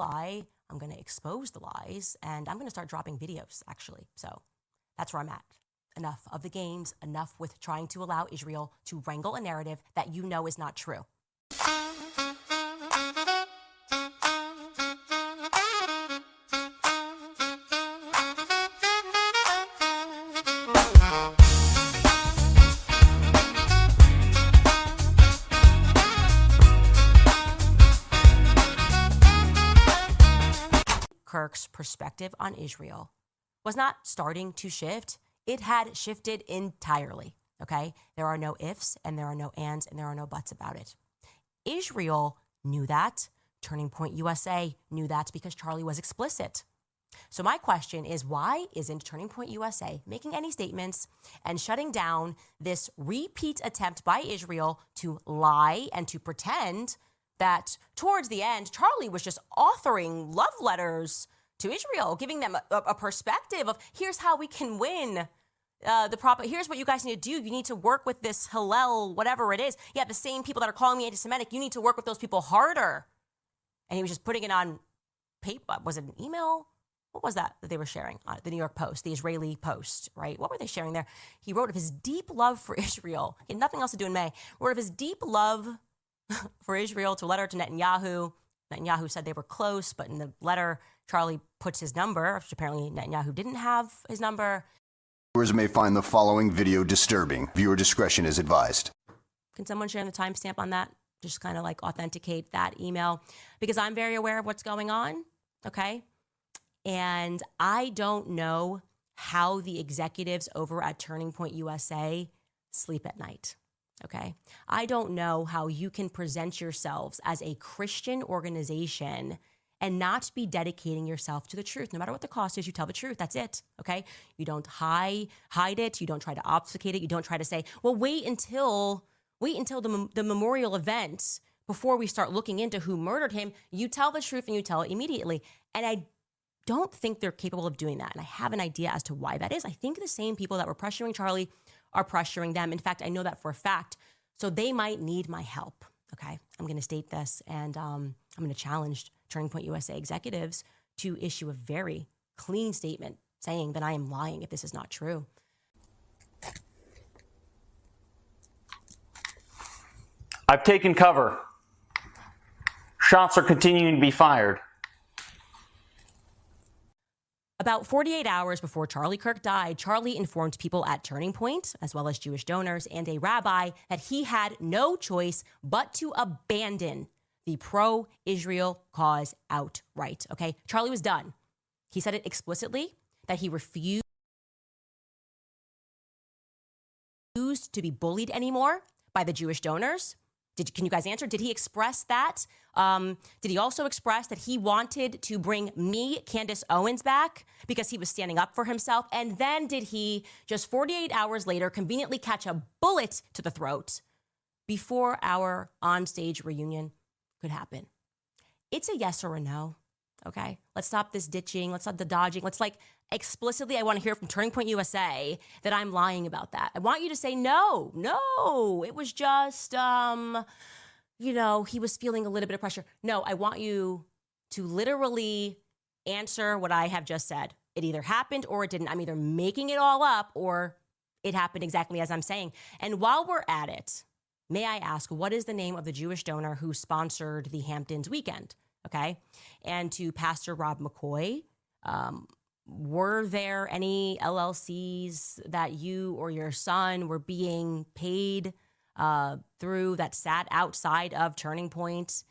lie, I'm going to expose the lies, and I'm going to start dropping videos, actually. So that's where I'm at. Enough of the games, enough with trying to allow Israel to wrangle a narrative that you know is not true. Kirk's perspective on Israel was not starting to shift. It had shifted entirely, okay? There are no ifs and there are no ands and there are no buts about it. Israel knew that. Turning Point USA knew that because Charlie was explicit. So my question is, why isn't Turning Point USA making any statements and shutting down this repeat attempt by Israel to lie and to pretend that towards the end, Charlie was just authoring love letters to Israel, giving them a perspective of here's how we can win here's what you guys need to do. You need to work with this Hillel, whatever it is. Yeah, the same people that are calling me anti-Semitic, you need to work with those people harder. And he was just putting it on paper. Was it an email? What was that they were sharing? The New York Post, the Israeli Post, right? What were they sharing there? He wrote of his deep love for Israel. He had nothing else to do in May. Wrote of his deep love for Israel to a letter to Netanyahu. Netanyahu said they were close, but in the letter, Charlie puts his number, which apparently Netanyahu didn't have his number. Viewers may find the following video disturbing. Viewer discretion is advised. Can someone share the timestamp on that? Just kind of like authenticate that email, because I'm very aware of what's going on, okay? And I don't know how the executives over at Turning Point USA sleep at night, okay? I don't know how you can present yourselves as a Christian organization and not be dedicating yourself to the truth. No matter what the cost is, you tell the truth. That's it, okay? You don't hide it. You don't try to obfuscate it. You don't try to say, well, wait until the memorial event before we start looking into who murdered him. You tell the truth and you tell it immediately. And I don't think they're capable of doing that. And I have an idea as to why that is. I think the same people that were pressuring Charlie are pressuring them. In fact, I know that for a fact. So they might need my help, okay? I'm going to state this, and I'm going to challenge Turning Point USA executives to issue a very clean statement saying that I am lying if this is not true. I've taken cover. Shots are continuing to be fired. About 48 hours before Charlie Kirk died, Charlie informed people at Turning Point, as well as Jewish donors and a rabbi, that he had no choice but to abandon the pro-Israel cause outright, okay? Charlie was done. He said it explicitly, that he refused to be bullied anymore by the Jewish donors. Can you guys answer? Did he express that? Did he also express that he wanted to bring me, Candace Owens, back because he was standing up for himself? And then did he, just 48 hours later, conveniently catch a bullet to the throat before our onstage reunion could happen? It's a yes or a no, okay? Let's stop this ditching. Let's stop the dodging. Let's explicitly, I want to hear from Turning Point USA that I'm lying about that. I want you to say, no, it was just, he was feeling a little bit of pressure. No, I want you to literally answer what I have just said. It either happened or it didn't. I'm either making it all up or it happened exactly as I'm saying. And while we're at it, may I ask, what is the name of the Jewish donor who sponsored the Hamptons weekend? Okay. And to Pastor Rob McCoy, were there any LLCs that you or your son were being paid through that sat outside of Turning Point?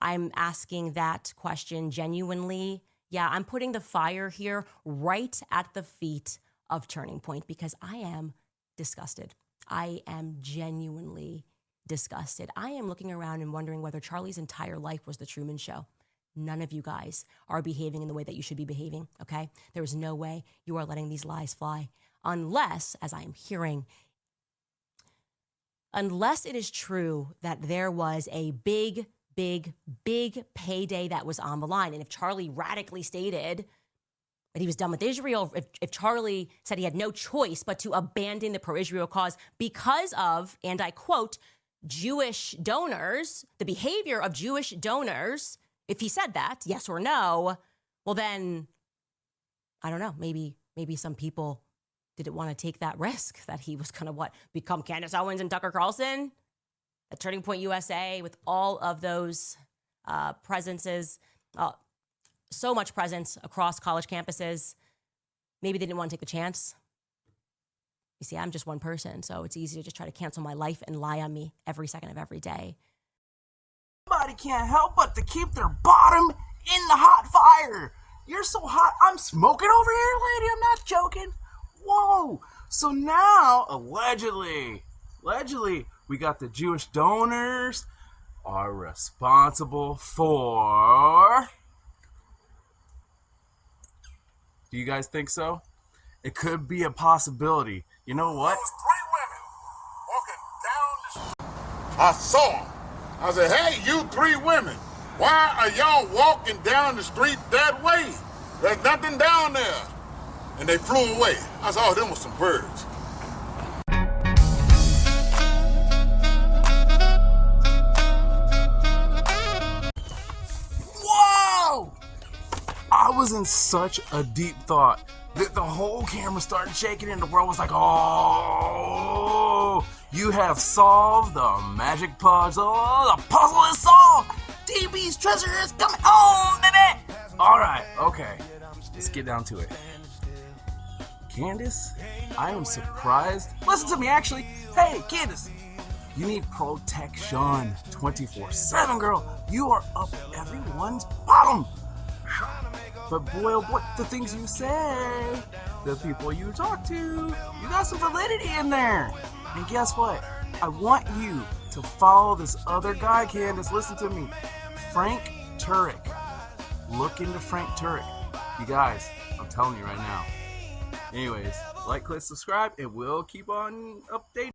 I'm asking that question genuinely. Yeah, I'm putting the fire here right at the feet of Turning Point because I am disgusted. I am genuinely disgusted. I am looking around and wondering whether Charlie's entire life was the Truman Show. None of you guys are behaving in the way that you should be behaving, okay? There is no way you are letting these lies fly unless, as I am hearing, unless it is true that there was a big payday that was on the line. And if Charlie radically stated that he was done with Israel, if Charlie said he had no choice but to abandon the pro-Israel cause because of, and I quote, Jewish donors, the behavior of Jewish donors, If he said that, yes or no, well then, I don't know, maybe some people didn't want to take that risk that he was going to become Candace Owens and Tucker Carlson at Turning Point USA with all of those presences, so much presence across college campuses. Maybe they didn't want to take the chance. You see, I'm just one person, so it's easy to just try to cancel my life and lie on me every second of every day. Somebody can't help but to keep their bottom in the hot fire. You're so hot, I'm smoking over here, lady. I'm not joking. Whoa. So now, allegedly, we got the Jewish donors are responsible for... Do you guys think so? It could be a possibility. You know what? There was 3 women walking down the street. I saw them. I said, hey, you 3 women, why are y'all walking down the street that way? There's nothing down there. And they flew away. I said, oh, them was some birds. Whoa! I was in such a deep thought that the whole camera started shaking and the world was like, oh, you have solved the magic puzzle. The puzzle is solved. DB's treasure is coming home today. All right, okay, let's get down to it. Candace, I am surprised. Listen to me, actually. Hey, Candace, you need protection 24/7, girl. You are up everyone's bottom. But boy, oh boy, the things you say, the people you talk to, you got some validity in there. And guess what? I want you to follow this other guy, Candace. Listen to me. Frank Turek. Look into Frank Turek. You guys, I'm telling you right now. Anyways, like, click, subscribe, and we'll keep on updating.